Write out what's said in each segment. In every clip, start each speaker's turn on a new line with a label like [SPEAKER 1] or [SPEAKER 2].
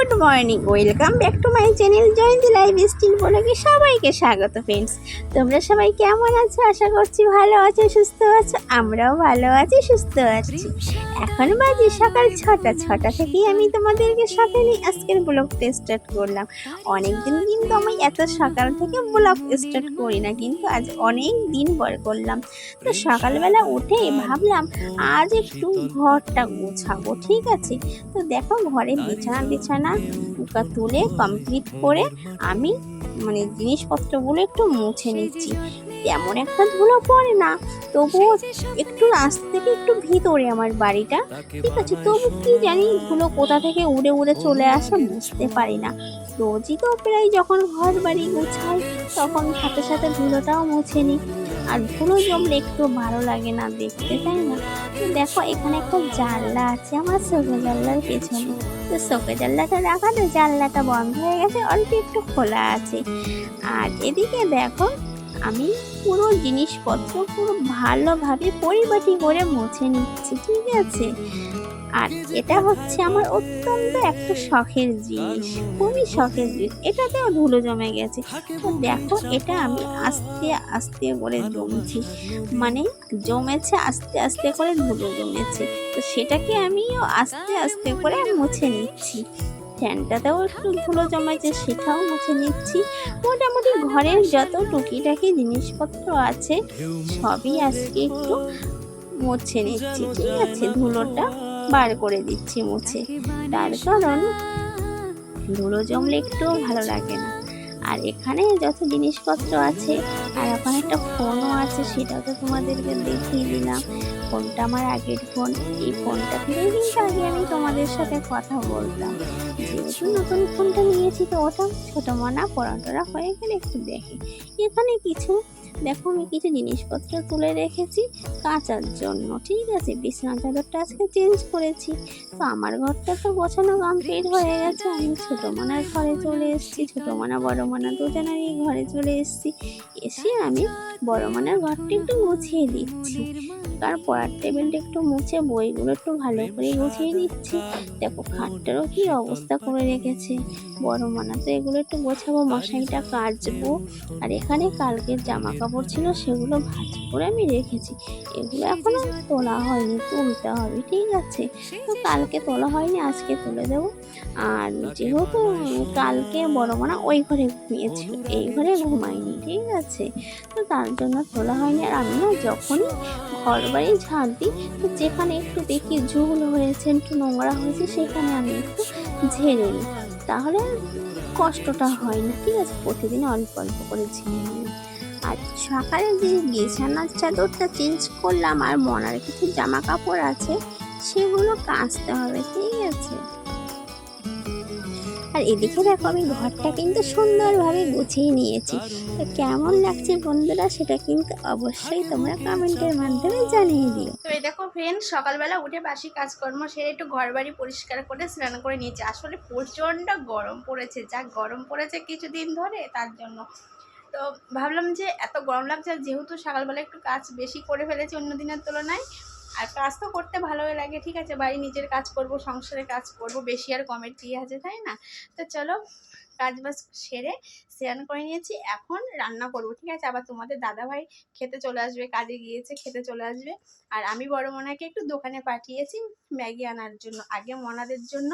[SPEAKER 1] Good morning, welcome back to my channel Jayanti lifestyle ব্লগে সবাইকে স্বাগত। ফ্রেন্ডস, তোমরা সবাই কেমন আছো? আশা করছি ভালো আছো, সুস্থ আছো। আমরাও ভালো আছি, সুস্থ আছি। এখন বাজে সকাল 6টা থেকেই আমি তোমাদেরকে সাথে নিয়ে আজকের ব্লগটা স্টার্ট করলাম। অনেকদিন কিন্তু আমি এত সকাল থেকে ব্লগ স্টার্ট করি না, কিন্তু আজ অনেক দিন পর করলাম। তো সকালবেলা উঠে ভাবলাম আজ একটু ঘরটা গোছাবো, ঠিক আছে। তো দেখো, ঘরে বিছানা তুলে কমপ্লিট করে আমি জিনিসপত্রগুলো একটু মুছে নিচ্ছি। তেমন একটা ধুলো পড়ে না, তবুও একটু রাস্তা থেকে একটু ভিতরে আমার বাড়িটা, ঠিক আছে। তবু কি জানি ধুলো কোথা থেকে উড়ে উড়ে চলে আসে বুঝতে পারি না। রোজই তো প্রায় যখন ঘর বাড়ি গুছাই তখন সাথে সাথে ধুলোটাও মুছে নিই। আর ধুলো জমলে একটু ভালো লাগে না দেখতে, তাই না? তো দেখো, এখানে একটা জানলা আছে আমার চোখে জানলার পেছনে। তো চোখে জানলাটা রাখাতে জানলাটা বন্ধ হয়ে গেছে, অল্প একটু খোলা আছে। আর এদিকে দেখো, আমি পুরো জিনিসপত্র পুরো ভালোভাবে পরিপাটি করে মুছে নিচ্ছি, ঠিক আছে। আর এটা হচ্ছে আমার অত্যন্ত একটা শখের জিনিস, খুবই শখের জিনিস। এটাতেও ধুলো জমে গেছে। তো দেখো, এটা আমি আস্তে আস্তে করে জমেছে আস্তে আস্তে করে ধুলো জমেছে। তো সেটাকে আমিও আস্তে আস্তে করে মুছে নিচ্ছি। ফ্যানটাতেও একটু ধুলো জমেছে, সেটাও মুছে নিচ্ছি। মোটামুটি ঘরের যত টুকিটাকি জিনিসপত্র আছে সবই আজকে একটু মুছে নিচ্ছি, ঠিক আছে। ধুলোটা বার করে দিচ্ছি মুছে, তার কারণ ধুলো জমলে একটুও ভালো লাগে না। আর এখানে যত জিনিসপত্র আছে, আর এখন একটা ফোনও আছে, সেটাও তো তোমাদেরকে দেখিয়ে দিলাম। ফোনটা আমার আগের ফোন। এই ফোনটা থেকে কিন্তু আগে আমি তোমাদের সাথে কথা বলতাম। যেহেতু নতুন ফোনটা নিয়েছি, তো ওটা ছোট মনা পড়াটোরা হয়ে গেলে একটু দেখি। এখানে দেখো, আমি কিছু জিনিসপত্র তুলে রেখেছি কাচার জন্য, ঠিক আছে। বিছানা চাদরটা আজকে চেঞ্জ করেছি। তো আমার ঘরটা তো গোছানো কমপ্লিট হয়ে গেছে। আমি ছোট মনার ঘরে চলে এসেছি, ছোট মনা বড় মনা দুজনেরই ঘরে চলে এসেছি। এসে আমি বড় মনার ঘরটা একটু গুছিয়ে দিচ্ছি। তার পড়ার টেবিলটা একটু মুছে বইগুলো একটু ভালো করে গুছিয়ে দিচ্ছি। দেখো, খাটটারও কি অবস্থা করে রেখেছে। বড় মনা তো এগুলো একটু গোছাবো, মশারিটা কাচবো। আর এখানে কালকের জামা কাপড় ছিল, সেগুলো ভাঁজ করে আমি রেখেছি। এগুলো এখনো তোলা হয়নি, তুলতে হবে, ঠিক আছে। তো কালকে তোলা হয়নি, আজকে তুলে দেবো। আর যেহেতু কালকে বড় মানা ওই ঘরে ঘুমিয়েছিল, এই ঘরে ঘুমায়নি, ঠিক আছে। তো তার জন্য তোলা হয়নি। আর আমি না যখনই ঘর বাড়ি ঝাড় দিই, তো যেখানে একটু দেখি ঝুল হয়েছে, একটু নোংরা হয়েছে, সেখানে আমি একটু ঝেড়ে নিই, তাহলে কষ্টটা হয় না, ঠিক আছে। প্রতিদিন অল্প অল্প করে ঝেড়ে নিই। আর সকালে যে বিছানার চাদরটা চেঞ্জ করলাম আর মনার কিছু জামা কাপড় আছে, সেগুলো কাচতে হবে, ঠিক আছে। আর এদিকে দেখো, আমি ঘরটা কিন্তু সুন্দরভাবে গুছিয়ে নিয়েছি। তো কেমন লাগছে বন্ধুরা, সেটা কিন্তু অবশ্যই তোমরা কমেন্টের মাধ্যমে জানিয়ে দিও। তো এই দেখো ফ্রেন্ড, সকালবেলা উঠে বাসি কাজকর্ম সেরে একটু ঘর বাড়ি পরিষ্কার করে স্নান করে নিয়েছি। আসলে প্রচণ্ড গরম পড়েছে, যা গরম পড়েছে কিছুদিন ধরে, তার জন্য তো ভাবলাম যে এত গরম লাগছে, যেহেতু সকালবেলা একটু কাজ বেশি করে ফেলেছি অন্য দিনের তুলনায়। আর কাজ তো করতে ভালোই লাগে, ঠিক আছে। বাড়ি নিজের কাজ করব, সংসারের কাজ করব, বেশি আর কমের কি আছে, তাই না? তো চলো, কাজ বাজ সেরে স্নান করে নিয়েছি, এখন রান্না করব, ঠিক আছে। আবার তোমাদের দাদাভাই খেতে চলে আসবে, কাজে গিয়েছে, খেতে চলে আসবে। আর আমি বড় মনাকে একটু দোকানে পাঠিয়েছি ম্যাগি আনার জন্য। আগে মনাদের জন্য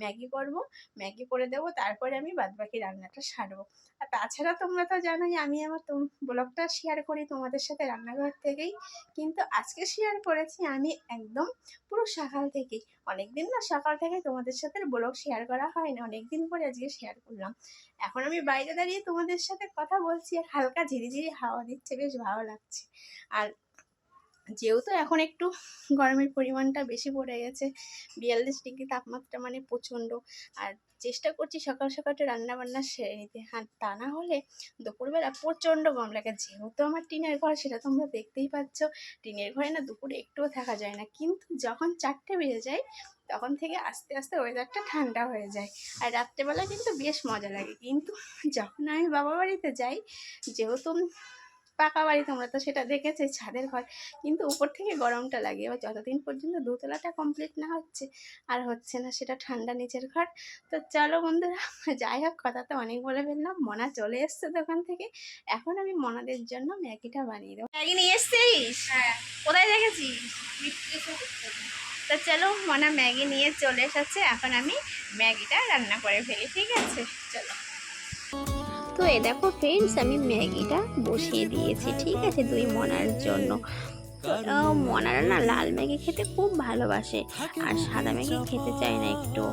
[SPEAKER 1] ম্যাগি করব, ম্যাগি করে দেবো, তারপরে আমি বাদবাকি রান্নাটা সারবো। আর তাছাড়া তোমরা তো জানোই আমি আমার ব্লগটা শেয়ার করি তোমাদের সাথে রান্নাঘর থেকেই, কিন্তু আজকে শেয়ার করেছি আমি একদম পুরো সকাল থেকে। অনেকদিন না সকাল থেকে তোমাদের সাথে ব্লগ শেয়ার করা হয় না, অনেকদিন পরে আজকে শেয়ার করলাম। এখন আমি বাইরে দাঁড়িয়ে তোমাদের সাথে কথা বলছি, আর হালকা ঝিরিঝিরি হাওয়া দিচ্ছে, বেশ ভালো লাগছে। আর যেহেতু এখন একটু গরমের পরিমাণটা বেশি পড়ে গেছে, 42 ডিগ্রি তাপমাত্রা, মানে প্রচণ্ড। আর চেষ্টা করছি সকাল সকাল রান্না বান্না সেরে নিতে, আর তা না হলে দুপুরবেলা প্রচণ্ড গরম লাগে। যেহেতু আমার টিনের ঘর, সেটা তোমরা দেখতেই পাচ্ছ, টিনের ঘরে না দুপুরে একটুও থাকা যায় না। কিন্তু যখন 4টে বেজে যায়, তখন থেকে আস্তে আস্তে ওয়েদারটা ঠান্ডা হয়ে যায়। আর রাত্রেবেলা কিন্তু বেশ মজা লাগে। কিন্তু যখন আমি বাবা বাড়িতে যাই, যেহেতু পাকা বাড়ি, তোমরা তো সেটা দেখেছো, ছাদের ঘর, কিন্তু উপর থেকে গরমটা লাগে। এবার যতদিন পর্যন্ত দোতলাটা কমপ্লিট না হচ্ছে আর হচ্ছে না, সেটা ঠান্ডা নিচের ঘর। তো চলো বন্ধুরা, যাই হোক, কথা তো অনেক বলে ফেললাম। মনা চলে এসছে দোকান থেকে, এখন আমি মনাদের জন্য ম্যাগিটা বানিয়ে দেবো। ম্যাগি নিয়ে এসছিস? হ্যাঁ। কোথায় দেখেছিস? তো চলো, মনা ম্যাগি নিয়ে চলে এসেছে, এখন আমি ম্যাগিটা রান্না করে ফেলি, ঠিক আছে? চলো। তো এ দেখো ফ্রেন্ডস, আমি ম্যাগিটা বসিয়ে দিয়েছি, ঠিক আছে, দুই মনার জন্য। তো মনারা না লাল ম্যাগি খেতে খুব ভালোবাসে, আর সাদা ম্যাগি খেতে চায় না একটু,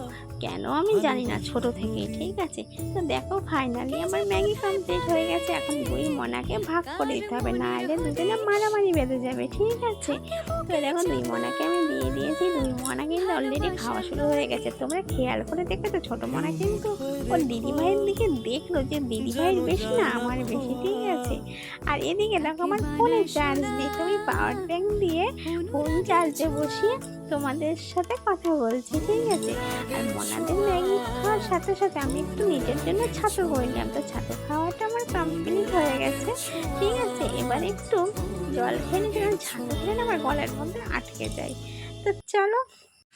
[SPEAKER 1] কেন আমি জানি না, ছোট থেকেই, ঠিক আছে। তো দেখো ফাইনালি আমার ম্যাগি কমপ্লিট হয়ে গেছে। এখন দুই মনাকে ভাগ করে দিতে হবে, না হলে দুজনে মারামারি বেঁধে যাবে, ঠিক আছে। তো দেখো দুই মনাকে আমি দিয়ে দিয়েছি, দুই মনা কিন্তু অলরেডি খাওয়া শুরু হয়ে গেছে। তোমরা খেয়াল করে দেখবে তো, ছোট মনা কিন্তু ওর দিদিভাইয়ের দিকে দেখলো যে দিদিভাইয়ের বেশি না আমার বেশি, ঠিক আছে। আর এদিকে দেখো আমার ফোনে চার্জ দিয়েছে, আমি পাওয়ার ব্যাংক দিয়ে ফোন চার্জে বসিয়ে তোমাদের সাথে কথা বলছি, ঠিক আছে। আর মনাদের ম্যাগি খাওয়ার সাথে সাথে আমি একটু নিজের জন্য ছাতু করলাম। তো ছাতু খাওয়াটা আমার কমপ্লিট হয়ে গেছে, ঠিক আছে। এবার একটু জল খেয়ে নিতে, কারণ ছাতু খেলে আমার গলার মধ্যে আটকে যায়। তো চলো।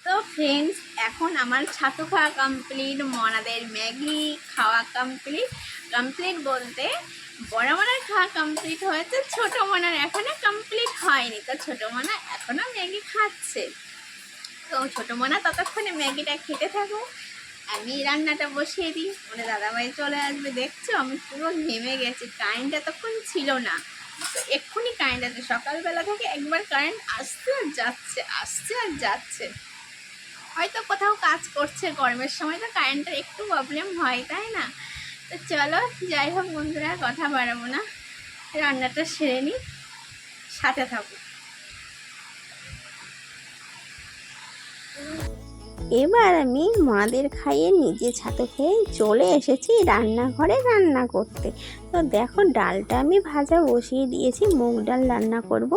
[SPEAKER 1] তো ফ্রেন্ডস, এখন আমার ছাতু খাওয়া কমপ্লিট, মনাদের ম্যাগি খাওয়া কমপ্লিট বলতে বড় মনার খাওয়া কমপ্লিট হয়েছে, ছোট মনার এখনো কমপ্লিট হয়নি। তো ছোট মনা এখনো ম্যাগি খাচ্ছে। তো ছোট মনা ততক্ষণে ম্যাগিটা খেতে থাকো, আমি রান্নাটা বসিয়ে দিই। মানে দাদাভাই চলে আসবে, দেখছো আমি পুরো ঘেমে গেছি, কারেন্ট এতক্ষণ ছিল না, তো এক্ষুনি কারেন্ট আছে। সকালবেলা থেকে একবার কারেন্ট আসছে আর যাচ্ছে, আসছে আর যাচ্ছে। হয়তো কোথাও কাজ করছে, গরমের সময় তো কারেন্টের একটু প্রবলেম হয়, তাই না? তো চলো, যাই হোক বন্ধুরা, কথা বাড়াবো না, রান্নাটা সেরে নিই, সাথে থাকো। এবার আমি মাদের খাইয়ে নিজে ছাতু খেয়ে চলে এসেছি রান্নাঘরে রান্না করতে। তো দেখো ডালটা আমি ভাজা বসিয়ে দিয়েছি, মুগ ডাল রান্না করব।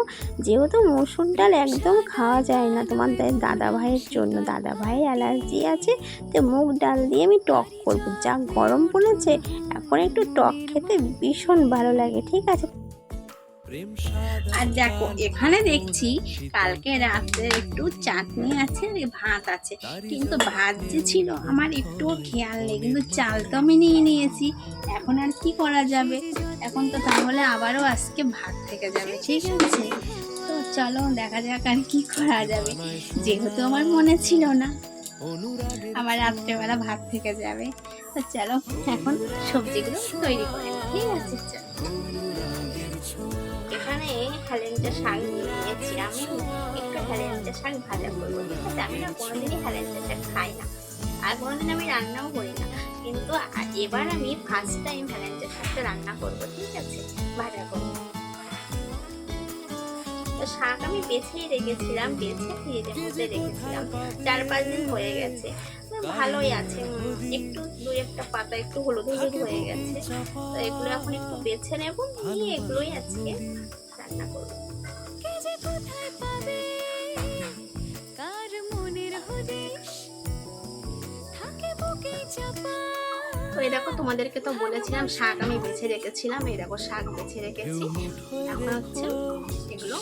[SPEAKER 1] যেহেতু মসুর ডাল একদম খাওয়া যায় না তোমাদের দাদা ভাইয়ের জন্য, দাদা ভাই অ্যালার্জি আছে, তো মুগ ডাল দিয়ে আমি টক করব। যা গরম পড়েছে, এখন একটু টক খেতে ভীষণ ভালো লাগে, ঠিক আছে। আর দেখো এখানে দেখছি কালকে রাতে একটু চাটনি আছে আর ভাত আছে, কিন্তু ভাত যে ছিল আমার একটুও খেয়াল নেই, কিন্তু চাল তো আমি নিয়ে নিয়েছি। এখন আর কি করা যাবে, এখন তো তাহলে আবারও আজকে ভাত থেকে যাবে, ঠিক আছে। তো চলো দেখা যাক আর কি করা যাবে, যেহেতু আমার মনে ছিল না আমার রাত্রেবেলা ভাত থেকে যাবে। তো চলো এখন সবজিগুলো তৈরি করে নিই, ঠিক আছে। এখানে হেলেঞ্চা শাক নিয়েছি, আমি একটু হেলেঞ্চা শাক ভাজা করবো, ঠিক আছে। আমি না কোনোদিনই হেলেঞ্চা শাক খাই না, আর কোনোদিন আমি রান্নাও করি না, কিন্তু এবার আমি ফার্স্ট টাইম হেলেঞ্চা শাকটা রান্না করবো, ঠিক আছে, ভাজা করবো। তো শাক আমি বেছেই রেখেছিলাম, বেছে ফ্রিজের মধ্যে রেখেছিলাম, 4-5 দিন হয়ে গেছে, ভালোই আছে। একটু দুই একটা পাতা একটু হলুদ হলুদ হয়ে গেছে। তো এগুলো এখন একটু বেছে নেব, নিয়ে এগুলোই আজকে রান্না করব। তো এই দেখো তোমাদেরকে তো বলেছিলাম শাক আমি বেছে রেখেছিলাম, এই দেখো শাক বেছে রেখেছি, এখন হচ্ছে এগুলো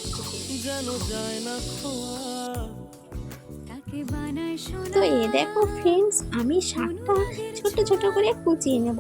[SPEAKER 1] তো এই দেখো ফ্রেন্ডস, আমি শাকটা ছোট ছোট করে কুচিয়ে নেব।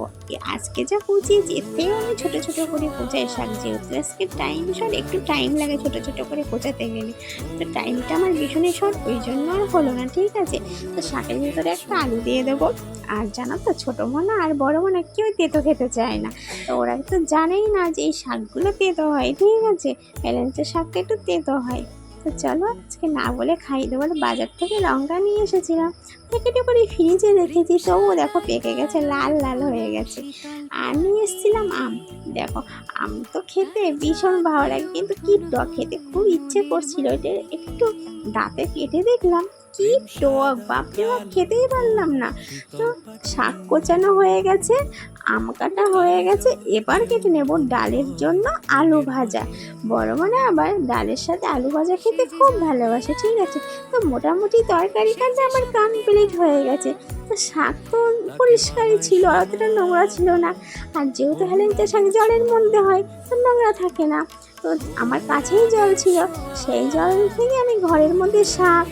[SPEAKER 1] আজকে যা কুচিয়েছি এতেও আমি ছোট ছোট করে কুচাই শাক, যেহেতু আজকে টাইম শর্ট, একটু টাইম লাগে ছোট ছোট করে কোচাতে গেলে, তো টাইমটা আমার ভীষণই শর্ট, ওই জন্য আর হলো না, ঠিক আছে। তো শাকের ভিতরে একটা আলু দিয়ে দেবো। আর জানো তো ছোটো মনা আর বড় মনা কেউ তেতো খেতে চায় না, তো ওরা তো জানেই না যে এই শাকগুলো তেতো হয়, ঠিক আছে। হেলেঞ্চা শাকটা একটু তেতো হয়। তো চলো আজকে না বলে খাইয়ে দেবো। বাজার থেকে লঙ্কা নিয়ে এসেছিলাম, প্যাকেটে করে ফ্রিজে রেখেছি, তবুও দেখো পেকে গেছে, লাল লাল হয়ে গেছে। আর নিয়ে এসেছিলাম আম, দেখো আম তো খেতে ভীষণ ভালো লাগে, কিন্তু কি টক, খেতে খুব ইচ্ছে করছিল, এটা একটু দাঁতে কেটে দেখলাম কি টক, বাপরে বাপ, খেতেই পারলাম না। তো শাক কোচানো হয়ে গেছে, আম কাটা হয়ে গেছে, এবার কেটে নেব ডালের জন্য আলু ভাজা। বড় মানে আবার ডালের সাথে আলু ভাজা খেতে খুব ভালোবাসে, ঠিক আছে। তো মোটামুটি তরকারি কাটতে আমার কমপ্লিট হয়ে গেছে। তো শাক তো পরিষ্কারই ছিল, অতটা নোংরা ছিল না। আর যেহেতু হেলেঞ্চা শাক জলের মধ্যে হয়, তো নোংরা থাকে না। তো আমার কাছেই জল ছিল, সেই জল থেকে আমি ঘরের মধ্যে শাক,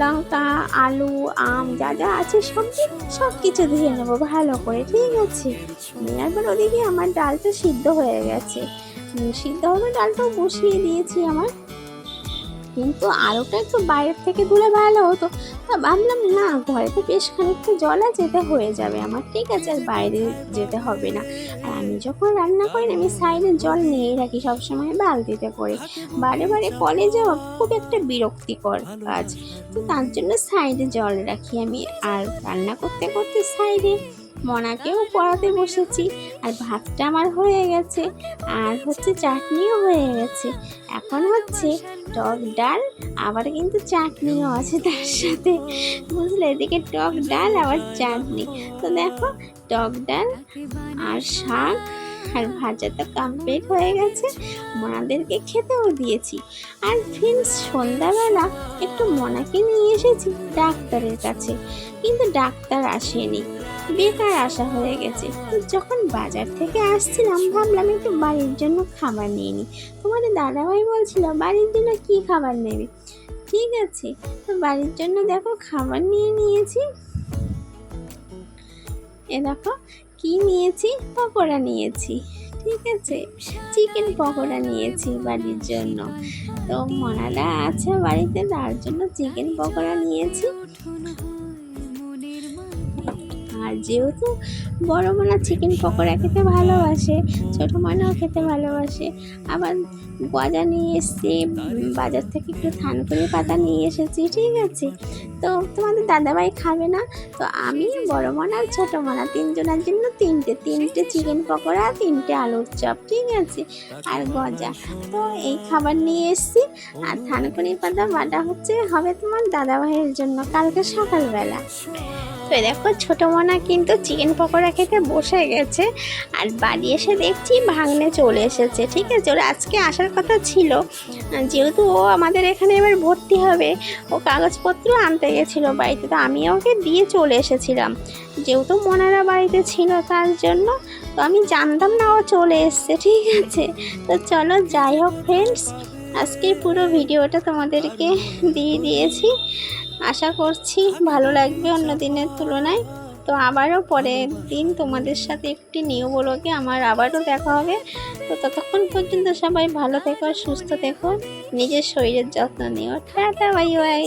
[SPEAKER 1] লঙ্কা, আলু, আম যা যা আছে সবজি সব কিছু ধুয়ে নেবো ভালো করে, ঠিক আছে। নেওয়ার পর ওদিকে আমার ডালটা সিদ্ধ হয়ে গেছে, সিদ্ধ হবে ডালটাও বসিয়ে দিয়েছি আমার। কিন্তু আলুটা একটু বাইরের থেকে ধুলে ভালো হতো। তা ভাবলাম না, ঘরে তো বেশ খানিকটা জল আছে, যেতে হয়ে যাবে আমার, ঠিক আছে, আর বাইরে যেতে হবে না। আর আমি যখন রান্না করি আমি সাইডে জল নিয়েই রাখি সবসময় বালতিতে করে। বারে বারে কলে যাওয়া খুব একটা বিরক্তিকর কাজ, তো তার জন্য সাইডে জল রাখি আমি। আর রান্না করতে করতে সাইডে মনাকেও পড়াতে বসেছি। আর ভাতটা আমার হয়ে গেছে, আর হচ্ছে চাটনিও হয়ে গেছে। এখন হচ্ছে টক ডাল, আবার কিন্তু চাটনিও আছে তার সাথে, বুঝলে। এদিকে টক ডাল আবার চাটনি। তো দেখো, টক ডাল আর শাক আর ভাজা তো কমপ্লিট হয়ে গেছে, মনাদেরকে খেতেও দিয়েছি। আর ফ্রেন্ডস, সন্ধ্যাবেলা একটু মনাকে নিয়ে এসেছি ডাক্তারের কাছে, কিন্তু ডাক্তার আসেনি, বেকার আসা হয়ে গেছে। তো যখন বাজার থেকে আসছিলাম ভাবলাম একটু বাড়ির জন্য খাবার নিয়ে নিই। তোমাদের দাদাভাই বলছিল বাড়ির জন্য কি খাবার নেবে, ঠিক আছে। তো বাড়ির জন্য দেখো খাবার নিয়ে নিয়েছি। এ দেখো কি নিয়েছি, পকোড়া নিয়েছি, ঠিক আছে, চিকেন পকোড়া নিয়েছি বাড়ির জন্য। তো মনারা আছে বাড়িতে, তার জন্য চিকেন পকোড়া নিয়েছি। আর যেহেতু বড় মনা চিকেন পকোড়া খেতে ভালোবাসে, ছোটো মনাও খেতে ভালোবাসে। আবার গজা নিয়ে এসেছি বাজার থেকে, একটু থানকুনি পাতা নিয়ে এসেছি, ঠিক আছে। তো তোমাদের দাদাভাই খাবে না, তো আমি, বড় মনা আর ছোটো মনা তিনজনের জন্য তিনটে চিকেন পকোড়া, তিনটে আলুর চপ, ঠিক আছে, আর গজা। তো এই খাবার নিয়ে এসেছি। আর থানকুনি পাতা বাটা হবে তোমার দাদাভাইয়ের জন্য কালকে সকালবেলা। তো দেখো, ছোটো মনা কিন্তু চিকেন পকোড়া খেতে বসে গেছে। আর বাড়ি এসে দেখছি ভাগ্নে চলে এসেছে, ঠিক আছে। ওর আজকে আসার কথা ছিল, যেহেতু ও আমাদের এখানে এবার ভর্তি হবে, ও কাগজপত্র আনতে গেছিলো বাড়িতে। তো আমি ওকে দিয়ে চলে এসেছিলাম, যেহেতু মনারা বাড়িতে ছিল তার জন্য। তো আমি জানতাম না ও চলে এসছে, ঠিক আছে। তো চলো, যাই হোক ফ্রেন্ডস, আজকে পুরো ভিডিওটা তোমাদেরকে দিয়ে দিয়েছি। আশা করছি ভালো লাগবে অন্য দিনের তুলনায়। তো আবারও পরের দিন তোমাদের সাথে একটি নিউ ব্লগে আমার আবারও দেখা হবে। তো ততক্ষণ পর্যন্ত সবাই ভালো থেকো, সুস্থ থেকো, নিজের শরীরের যত্ন নিও। Tata, bye bye.